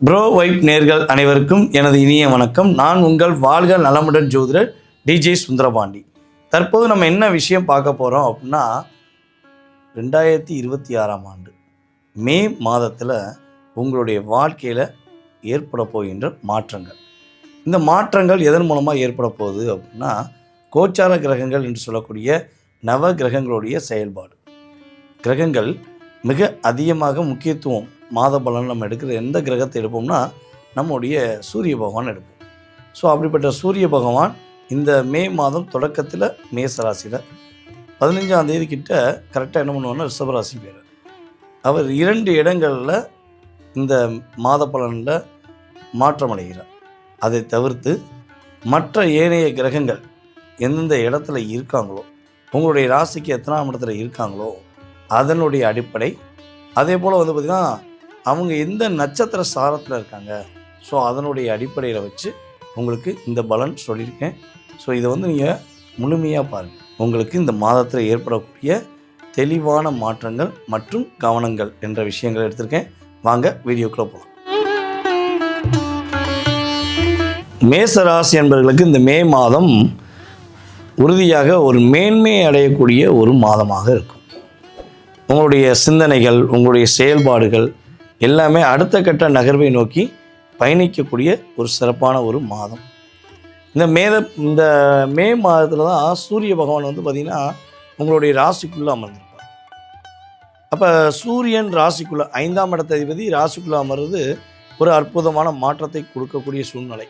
Bro vibe நேர்கள் அனைவருக்கும் எனது இனிய வணக்கம். நான் உங்கள் வாழ்க நலமுடன் ஜோதிடர் டிஜே சுந்தரபாண்டி. தற்போது நம்ம என்ன விஷயம் பார்க்க போகிறோம் அப்படின்னா, 2026ஆம் ஆண்டு மே மாதத்தில் உங்களுடைய வாழ்க்கையில் ஏற்பட போகின்ற மாற்றங்கள். இந்த மாற்றங்கள் எதன் மூலமாக ஏற்பட போகுது அப்படின்னா, கோச்சார கிரகங்கள் என்று சொல்லக்கூடிய நவ கிரகங்களுடைய செயல்பாடு. கிரகங்கள் மிக அதிகமாக முக்கியத்துவம் மாத பலன் நம்ம எடுக்கிற எந்த கிரகத்தை எடுப்போம்னா நம்முடைய சூரிய பகவான் எடுப்போம். ஸோ அப்படிப்பட்ட சூரிய பகவான் இந்த மே மாதம் தொடக்கத்தில் மேசராசியில் 15ஆம் தேதி கிட்ட கரெக்டாக என்ன பண்ணுவார்னா ரிஷபராசி பேர். அவர் 2 இடங்களில் இந்த மாத பலனில் மாற்றமடைகிறார். அதை தவிர்த்து மற்ற ஏனைய கிரகங்கள் எந்தெந்த இடத்துல இருக்காங்களோ, உங்களுடைய ராசிக்கு எத்தனாம் இடத்துல இருக்காங்களோ அதனுடைய அடிப்படை, அதே போல் பார்த்திங்கன்னா அவங்க எந்த நட்சத்திர சாரத்தில் இருக்காங்க, ஸோ அதனுடைய அடிப்படையில் வச்சு உங்களுக்கு இந்த பலன் சொல்லியிருக்கேன். ஸோ இதை நீங்கள் முழுமையாக பாருங்கள். உங்களுக்கு இந்த மாதத்தில் ஏற்படக்கூடிய தெளிவான மாற்றங்கள் மற்றும் கவனங்கள் என்ற விஷயங்களை எடுத்திருக்கேன். வாங்க வீடியோக்குள்ளே போகலாம். மேசராசி என்பவர்களுக்கு இந்த மே மாதம் உறுதியாக ஒரு மேன்மை அடையக்கூடிய ஒரு மாதமாக இருக்கும். உங்களுடைய சிந்தனைகள், உங்களுடைய செயல்பாடுகள் எல்லாமே அடுத்த கட்ட நகர்வை நோக்கி பயணிக்கக்கூடிய ஒரு சிறப்பான ஒரு மாதம். இந்த மே மாதத்தில் தான் சூரிய பகவான் பார்த்திங்கன்னா உங்களுடைய ராசிக்குள்ளே அமர்ந்திருப்பார். அப்போ சூரியன் ராசிக்குள்ளே 5ஆம் இடத்த அதிபதி ராசிக்குள்ளே அமர்றது ஒரு அற்புதமான மாற்றத்தை கொடுக்கக்கூடிய சூழ்நிலை.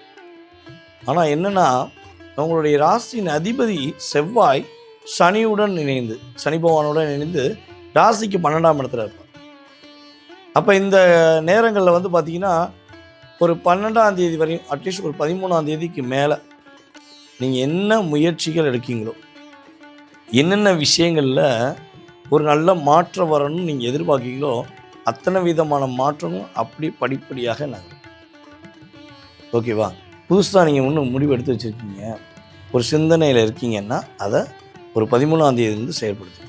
ஆனால் என்னென்னா, உங்களுடைய ராசியின் அதிபதி செவ்வாய் சனியுடன் இணைந்து, சனி பகவானுடன் இணைந்து ராசிக்கு 12ஆம் இடத்துல இருப்பார். அப்போ இந்த நேரங்களில் பார்த்திங்கன்னா ஒரு 12ஆம் தேதி வரையும், அட்லீஸ்ட் ஒரு 13ஆம் தேதிக்கு மேலே நீங்கள் என்ன முயற்சிகள் எடுக்கீங்களோ, என்னென்ன விஷயங்களில் ஒரு நல்ல மாற்றம் வரணும்னு நீங்கள் எதிர்பார்க்கீங்களோ அத்தனை விதமான மாற்றமும் அப்படி படிப்படியாக நகரும். ஓகேவா? புதுசாக நீங்கள் ஒன்று முடிவு எடுத்து வச்சுருக்கீங்க, ஒரு சிந்தனையில் இருக்கீங்கன்னா அதை ஒரு 13ஆம் தேதியிலிருந்து செயல்படுத்துங்க.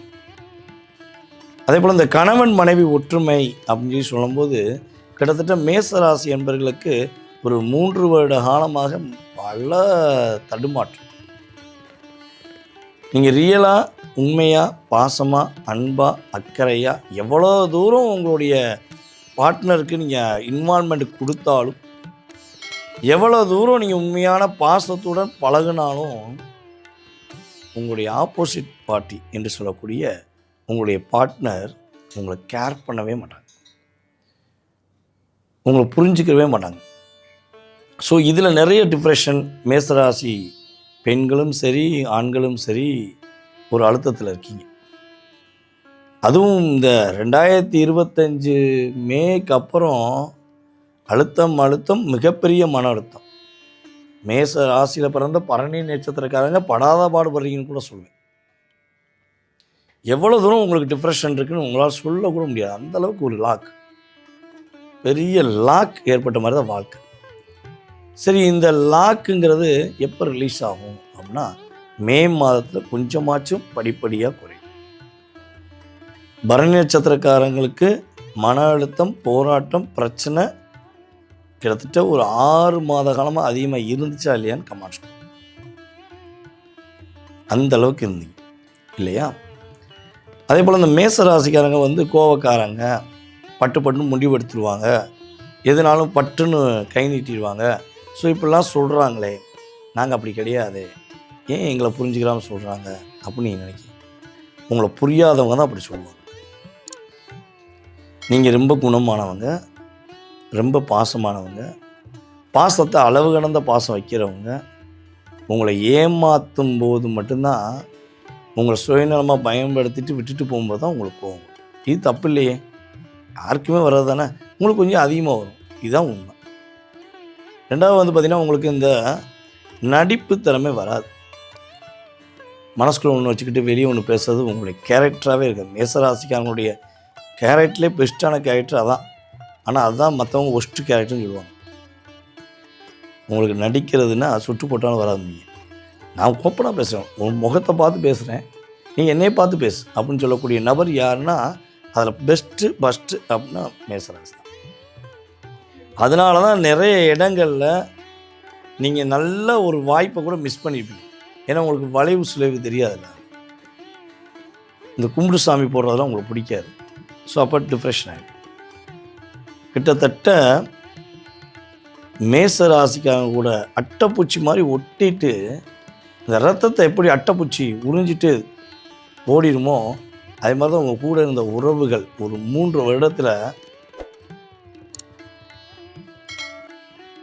அதே போல் இந்த கணவன் மனைவி ஒற்றுமை அப்படின்னு சொல்லி சொல்லும்போது கிட்டத்தட்ட மேசராசி என்பவர்களுக்கு ஒரு 3 வருட காலமாக பல தடுமாற்றம். நீங்கள் ரியலாக, உண்மையாக, பாசமாக, அன்பாக, அக்கறையாக எவ்வளோ தூரம் உங்களுடைய பார்ட்னருக்கு நீங்கள் இன்வால்மெண்ட் கொடுத்தாலும், எவ்வளோ தூரம் நீங்கள் உண்மையான பாசத்துடன் பழகினாலும் உங்களுடைய ஆப்போசிட் பார்ட்டி என்று சொல்லக்கூடிய உங்களுடைய பார்ட்னர் உங்களை கேர் பண்ணவே மாட்டாங்க, உங்களை புரிஞ்சிக்கவே மாட்டாங்க. ஸோ இதில் நிறைய டிப்ரெஷன். மேசராசி பெண்களும் சரி ஆண்களும் சரி ஒரு அழுத்தத்தில் இருக்கீங்க. அதுவும் இந்த 2025 மேக்கு அப்புறம் அழுத்தம் மிகப்பெரிய மன அழுத்தம். மேச ராசியில் பிறந்த பரணி நட்சத்திரக்காரங்க படாத பாடுபடுறீங்கன்னு கூட சொல்லுவேன். எவ்வளோ தூரம் உங்களுக்கு டிப்ரெஷன் இருக்குன்னு உங்களால் சொல்லக்கூட முடியாது. அந்தளவுக்கு ஒரு பெரிய லாக் ஏற்பட்ட மாதிரி தான் வாழ்க்கை. சரி, இந்த லாக்குங்கிறது எப்போ ரிலீஸ் ஆகும் அப்படின்னா மே மாதத்தில் கொஞ்சமாச்சும் படிப்படியாக குறையும். பரணி நட்சத்திரக்காரங்களுக்கு மன அழுத்தம், போராட்டம், பிரச்சனை கிட்டத்தட்ட ஒரு 6 மாத காலமாக அதிகமாக இருந்துச்சா இல்லையான்னு கமெண்ட்ஸ் பண்ணுங்க. அந்த அளவுக்கு இருந்தீங்க இல்லையா? அதே போல் இந்த மேசராசிக்காரங்க கோவக்காரங்க, பட்டுன்னு முடிவு எடுத்துருவாங்க, எதுனாலும் பட்டுன்னு கை நீட்டிடுவாங்க. ஸோ இப்படிலாம் சொல்கிறாங்களே, நாங்கள் அப்படி கிடையாது, ஏன் எங்களை புரிஞ்சுக்கிறாமல் சொல்கிறாங்க அப்படின்னு நீங்கள் நினைக்கிறீங்க. உங்களை புரியாதவங்க தான் அப்படி சொல்லுவாங்க. நீங்கள் ரொம்ப குணமானவங்க, ரொம்ப பாசமானவங்க, பாசத்தை அளவு கடந்த பாசம் வைக்கிறவங்க. உங்களை ஏமாற்றும் போது மட்டும்தான், உங்களை சுயநலமாக பயன்படுத்திட்டு விட்டுட்டு போகும்போது தான் உங்களுக்கு போகும். இது தப்பு இல்லையே, யாருக்குமே வர்றது தானே, உங்களுக்கு கொஞ்சம் அதிகமாக வரும். இதுதான் உண்மை. 2வது பார்த்திங்கன்னா உங்களுக்கு இந்த நடிப்பு திறமை வராது. மனசுக்குள்ள ஒன்று வச்சுக்கிட்டு வெளியே ஒன்று பேசுறது உங்களுடைய கேரக்டராகவே இருக்குது. மேசராசிக்காரங்களுடைய கேரக்டர்லேயே பெஸ்ட்டான கேரக்டர் அதான். ஆனால் அதுதான் மற்றவங்க ஒஸ்ட்டு கேரக்டர்னு சொல்லுவாங்க. உங்களுக்கு நடிக்கிறதுனா சுட்டு போட்டாலும் வராது. நீங்கள், நான் ஓப்பனாக பேசுகிறேன், உன் முகத்தை பார்த்து பேசுகிறேன், நீங்கள் என்னையை பார்த்து பேசு அப்படின்னு சொல்லக்கூடிய நபர் யாருன்னா அதில் ஃபஸ்ட்டு அப்படின்னா மேசராசி தான். அதனால தான் நிறைய இடங்களில் நீங்கள் நல்ல ஒரு வாய்ப்பை கூட மிஸ் பண்ணியிருப்பீங்க. ஏன்னா உங்களுக்கு வளைவு சுளைவு தெரியாதுல்ல, இந்த கும்பிடு சாமி போடுறதெல்லாம் உங்களுக்கு பிடிக்காது. ஸோ அப்போ டிப்ரெஷன் ஆகிடும். கிட்டத்தட்ட மேச ராசிக்காக கூட அட்டைப்பூச்சி மாதிரி ஒட்டிட்டு இந்த ரத்தத்தை எப்படி அட்டைப்பூச்சி உறிஞ்சிட்டு ஓடிடுமோ அதே மாதிரி தான் உங்கள் கூட இருந்த உறவுகள் ஒரு 3 வருடத்தில்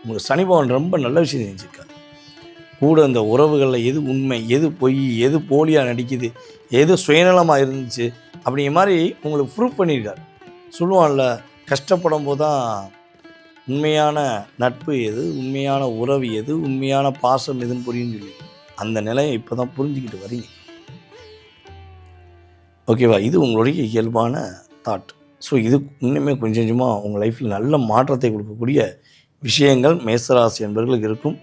உங்களுக்கு சனி பகவான் ரொம்ப நல்ல விஷயம் செஞ்சுருக்காரு. கூட இந்த உறவுகளில் எது உண்மை, எது பொய், எது போலியாக நடிக்குது, எது சுயநலமாக இருந்துச்சு அப்படிங்கிற மாதிரி உங்களுக்கு ப்ரூவ் பண்ணியிருக்கார். சொல்லுவான்ல, கஷ்டப்படும் போது தான் உண்மையான நட்பு எது, உண்மையான உறவு எது, உண்மையான பாசம் எதுன்னு புரியுன்னு சொல்லி அந்த நிலையை இப்போ தான் புரிஞ்சுக்கிட்டு வரீங்க. ஓகேவா? இது உங்களுடைய இயல்பான தாட். ஸோ இது இன்னுமே கொஞ்சம் கொஞ்சமாக உங்கள் லைஃப்பில் நல்ல மாற்றத்தை கொடுக்கக்கூடிய விஷயங்கள் மேசராசி என்பவர்களுக்கு இருக்கும்.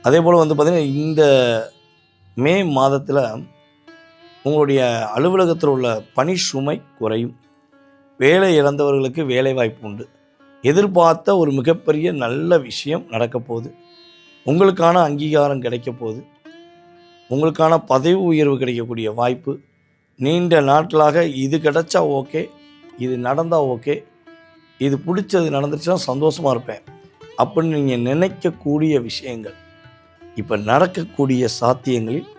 அதே போல் பார்த்திங்கன்னா இந்த மே மாதத்தில் உங்களுடைய அலுவலகத்தில் உள்ள பணி சுமை குறையும். வேலை இழந்தவர்களுக்கு வேலை வாய்ப்பு உண்டு. எதிர்பார்த்த ஒரு மிகப்பெரிய நல்ல விஷயம் நடக்க போகுது. உங்களுக்கான அங்கீகாரம் கிடைக்க போகுது. உங்களுக்கான பதவி உயர்வு கிடைக்கக்கூடிய வாய்ப்பு. நீண்ட நாட்களாக இது கிடைச்சா ஓகே, இது நடந்தால் ஓகே, இது பிடிச்சது நடந்துச்சுன்னா சந்தோஷமாக இருப்பேன் அப்படின்னு நீங்கள் நினைக்கக்கூடிய விஷயங்கள் இப்போ நடக்கக்கூடிய சாத்தியங்களில்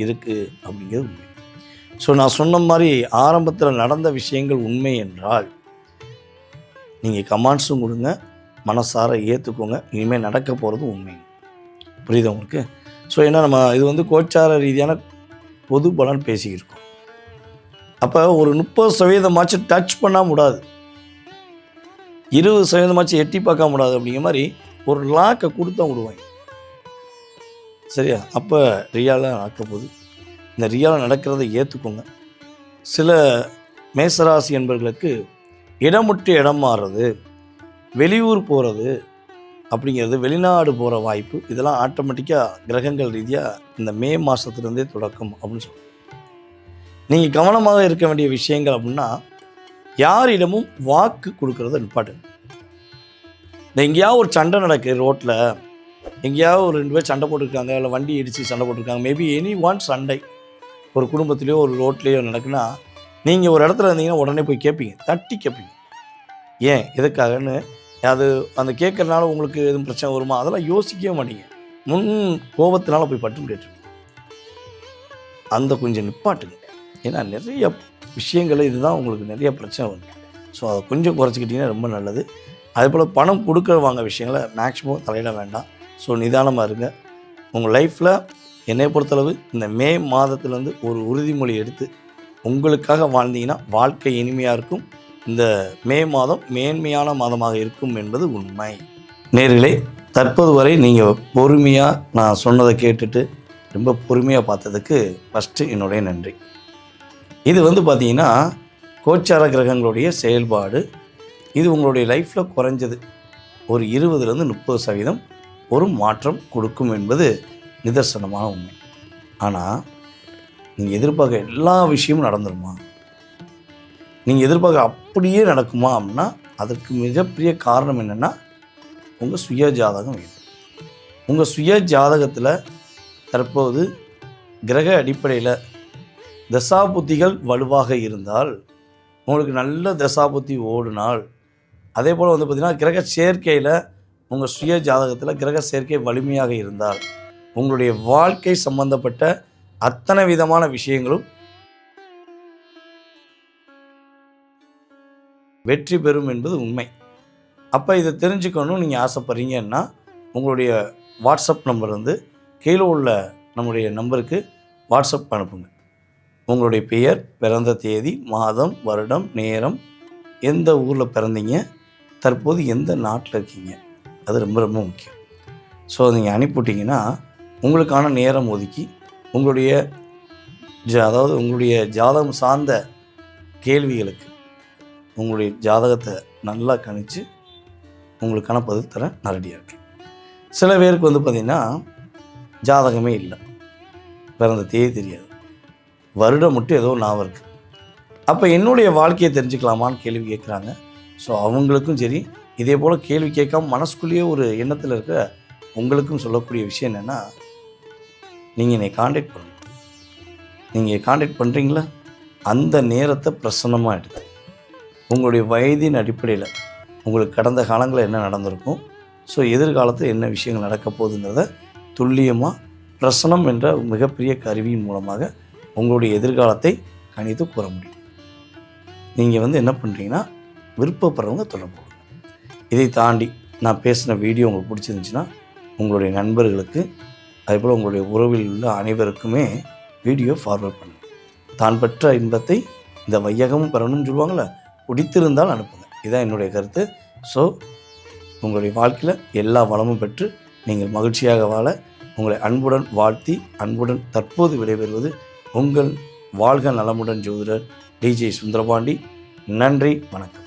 இருக்குது அப்படிங்கிறது உண்மை. ஸோ நான் சொன்ன மாதிரி ஆரம்பத்தில் நடந்த விஷயங்கள் உண்மை என்றால் நீங்கள் கமெண்ட்ஸும் கொடுங்க, மனசார ஏற்றுக்கோங்க. இனிமேல் நடக்க போகிறது உண்மை. புரியுது உங்களுக்கு? ஸோ ஏன்னா நம்ம இது கோச்சார ரீதியான பொது பலன் பேசிக்கிருக்கோம். அப்போ ஒரு 30% டச் பண்ணால் முடியாது, 20% எட்டி பார்க்க முடியாது. அப்படிங்கிற மாதிரி ஒரு லாக்கை கொடுத்தா விடுவாங்க. சரியா? அப்போ ரியாலாக நடக்க போகுது. இந்த ரியாலாக நடக்கிறத ஏற்றுக்கோங்க. சில மேசராசி என்பவர்களுக்கு இடம் விட்டு இடம் மாறுறது, வெளியூர் போகிறது அப்படிங்கிறது, வெளிநாடு போகிற வாய்ப்பு, இதெல்லாம் ஆட்டோமேட்டிக்காக கிரகங்கள் ரீதியாக இந்த மே மாதத்துலேருந்தே தொடக்கம் அப்படின்னு சொல்லுவோம். நீங்கள் கவனமாக இருக்க வேண்டிய விஷயங்கள் அப்படின்னா, யாரிடமும் வாக்கு கொடுக்கறது இம்பார்ட்டன்ட். இந்த எங்கேயாவது ஒரு சண்டை நடக்குது ரோட்டில், எங்கேயாவது ஒரு 2 பேர் சண்டை போட்டிருக்காங்க, இல்லை வண்டி இடித்து சண்டை போட்டிருக்காங்க, மேபி எனி ஒன் சண்டை ஒரு குடும்பத்துலேயோ ஒரு ரோட்லேயோ நடக்குன்னா, நீங்கள் ஒரு இடத்துல இருந்தீங்கன்னா உடனே போய் கேட்பீங்க, தட்டி கேட்பீங்க. ஏன் எதுக்காகன்னு. அது அந்த கேட்குறதுனால உங்களுக்கு எதுவும் பிரச்சனை வருமா அதெல்லாம் யோசிக்கவே மாட்டீங்க. முன் கோபத்தினால போய் பட்டு கேட்டுருங்க. அந்த கொஞ்சம் நிப்பாட்டுங்க. ஏன்னா நிறைய விஷயங்கள் இதுதான் உங்களுக்கு நிறைய பிரச்சனை வரும். ஸோ அதை கொஞ்சம் குறைச்சிக்கிட்டிங்கன்னா ரொம்ப நல்லது. அதேபோல் பணம் கொடுக்க வாங்க விஷயங்களை மேக்ஸிமம் தலையிட வேண்டாம். ஸோ நிதானமாக இருங்க. உங்கள் லைஃப்பில் என்னை பொறுத்தளவு இந்த மே மாதத்துலேருந்து ஒரு உறுதிமொழி எடுத்து உங்களுக்காக வாழ்ந்தீங்கன்னா வாழ்க்கை இனிமையாக இருக்கும். இந்த மே மாதம் மேன்மையான மாதமாக இருக்கும் என்பது உண்மை. நேர்களே, தற்போது வரை நீங்கள் பொறுமையாக நான் சொன்னதை கேட்டுட்டு ரொம்ப பொறுமையாக பார்த்ததுக்கு ஃபஸ்ட்டு என்னுடைய நன்றி. இது பார்த்திங்கன்னா கோச்சார கிரகங்களுடைய செயல்பாடு. இது உங்களுடைய லைஃப்பில் குறைஞ்சது ஒரு 20-30% ஒரு மாற்றம் கொடுக்கும் என்பது நிதர்சனமான உண்மை. ஆனால் நீங்கள் எதிர்பார்க்க எல்லா விஷயமும் நடந்துருமா, நீங்கள் எதிர்பார்க்க அப்படியே நடக்குமா அப்படின்னா அதற்கு மிகப்பெரிய காரணம் என்னென்னா உங்கள் சுய ஜாதகம் வேணும். உங்கள் சுய ஜாதகத்தில் தற்போது கிரக அடிப்படையில் தசாபுத்திகள் வலுவாக இருந்தால், உங்களுக்கு நல்ல தசாபுத்தி ஓடினால், அதே போல் பார்த்திங்கன்னா கிரக சேர்க்கையில் உங்கள் சுய ஜாதகத்தில் கிரக சேர்க்கை வலிமையாக இருந்தால் உங்களுடைய வாழ்க்கை சம்பந்தப்பட்ட அத்தனை விதமான விஷயங்களும் வெற்றி பெறும் என்பது உண்மை. அப்போ இதை தெரிஞ்சுக்கணும் நீங்கள் ஆசைப்படுறீங்கன்னா உங்களுடைய வாட்ஸ்அப் நம்பர் கீழே உள்ள நம்முடைய நம்பருக்கு வாட்ஸ்அப் அனுப்புங்க. உங்களுடைய பெயர், பிறந்த தேதி, மாதம், வருடம், நேரம், எந்த ஊரில் பிறந்தீங்க, தற்போது எந்த நாட்டில் இருக்கீங்க, அது ரொம்ப ரொம்ப முக்கியம். ஸோ நீங்கள் அனுப்பிவிட்டிங்கன்னா உங்களுக்கான நேரம் ஒதுக்கி உங்களுடைய உங்களுடைய ஜாதகம் சார்ந்த கேள்விகளுக்கு உங்களுடைய ஜாதகத்தை நல்லா கணித்து உங்களுக்கான பதில் தர நேரடியாக இருக்கு. சில பேருக்கு பார்த்திங்கன்னா ஜாதகமே இல்லை, பிறந்த தேதி தெரியாது, வருடம் மட்டும் ஏதோ ஞாபகம் இருக்குது. அப்போ என்னுடைய வாழ்க்கையை தெரிஞ்சுக்கலாமான்னு கேள்வி கேட்குறாங்க. ஸோ அவங்களுக்கும் சரி, இதே போல் கேள்வி கேட்காம மனசுக்குள்ளேயே ஒரு எண்ணத்தில் இருக்க உங்களுக்கும் சொல்லக்கூடிய விஷயம் என்னென்னா, நீங்கள் என்னை காண்டாக்ட் பண்ணுங்கள். நீங்கள் காண்டாக்ட் பண்ணுறீங்களா, அந்த நேரத்தை பிரசன்னமாக எடுத்து உங்களுடைய வயதின் அடிப்படையில் உங்களுக்கு கடந்த காலங்களில் என்ன நடந்திருக்கும், ஸோ எதிர்காலத்தில் என்ன விஷயங்கள் நடக்க போகுதுங்கிறத துல்லியமாக பிரசனம் என்ற மிகப்பெரிய கருவியின் மூலமாக உங்களுடைய எதிர்காலத்தை கணித்து கூற முடியும். நீங்கள் என்ன பண்ணுறீங்கன்னா, விருப்பப்படுறவங்க தொடர்பு கொள்ளுங்க. இதை தாண்டி நான் பேசின வீடியோ உங்களுக்கு பிடிச்சிருந்துச்சுன்னா உங்களுடைய நண்பர்களுக்கு, அதேபோல் உங்களுடைய உறவில் உள்ள அனைவருக்குமே வீடியோ ஃபார்வர்ட் பண்ணுங்கள். தான் பெற்ற இன்பத்தை இந்த வையகமும் பெறணும்னு சொல்லுவாங்கள்ல, பிடித்திருந்தால் அனுப்புங்க. இதுதான் என்னுடைய கருத்து. ஸோ உங்களுடைய வாழ்க்கையில் எல்லா வளமும் பெற்று நீங்கள் மகிழ்ச்சியாக வாழ உங்களை அன்புடன் வாழ்த்தி அன்புடன் தற்போது விடைபெறுவது உங்கள் வாழ்க நலமுடன் ஜோதிடர் டிஜே சுந்தரபாண்டி. நன்றி, வணக்கம்.